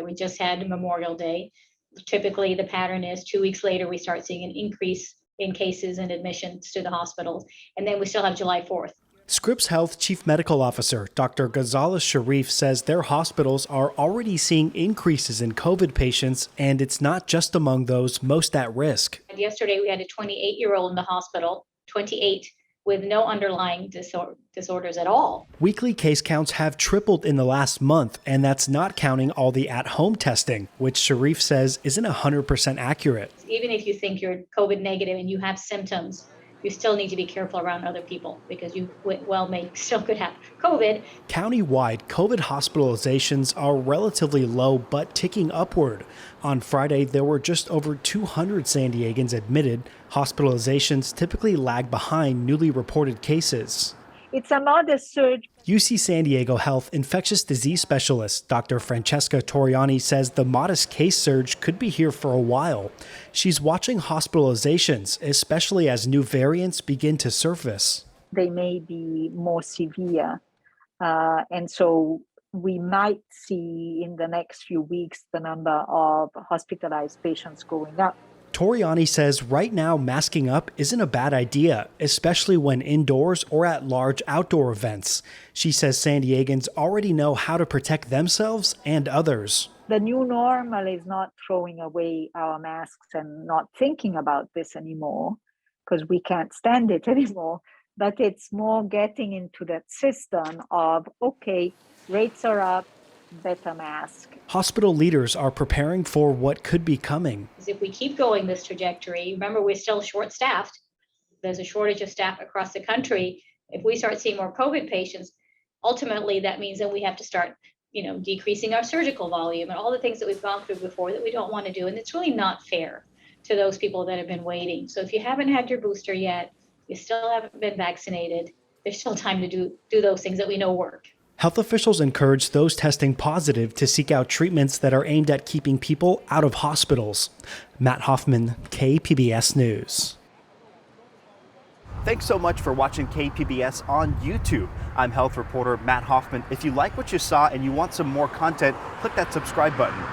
We just had Memorial Day. Typically, the pattern is 2 weeks later, we start seeing an increase in cases and admissions to the hospitals. And then we still have July 4th. Scripps Health Chief Medical Officer Dr. Gonzalez Sharif says their hospitals are already seeing increases in COVID patients, and it's not just among those most at risk. Yesterday, we had a 28-year-old in the hospital, 28, with no underlying disorders at all. Weekly case counts have tripled in the last month, and that's not counting all the at-home testing, which Sharif says isn't 100% accurate. Even if you think you're COVID negative and you have symptoms, you still need to be careful around other people because you still could have COVID. Countywide, COVID hospitalizations are relatively low but ticking upward. On Friday, there were just over 200 San Diegans admitted. Hospitalizations typically lag behind newly reported cases. It's a modest surge. UC San Diego Health infectious disease specialist Dr. Francesca Toriani says the modest case surge could be here for a while. She's watching hospitalizations, especially as new variants begin to surface. They may be more severe, and so we might see in the next few weeks the number of hospitalized patients going up. Toriani says right now masking up isn't a bad idea, especially when indoors or at large outdoor events. She says San Diegans already know how to protect themselves and others. The new normal is not throwing away our masks and not thinking about this anymore because we can't stand it anymore, but it's more getting into that system of, okay, rates are up, better mask. Hospital leaders are preparing for what could be coming. If we keep going this trajectory, remember we're still short-staffed. There's a shortage of staff across the country. If we start seeing more COVID patients, ultimately that means that we have to start, decreasing our surgical volume and all the things that we've gone through before that we don't want to do. And it's really not fair to those people that have been waiting. So if you haven't had your booster yet, you still haven't been vaccinated, there's still time to do those things that we know work. Health officials encourage those testing positive to seek out treatments that are aimed at keeping people out of hospitals. Matt Hoffman, KPBS News. Thanks so much for watching KPBS on YouTube. I'm health reporter Matt Hoffman. If you like what you saw and you want some more content, click that subscribe button.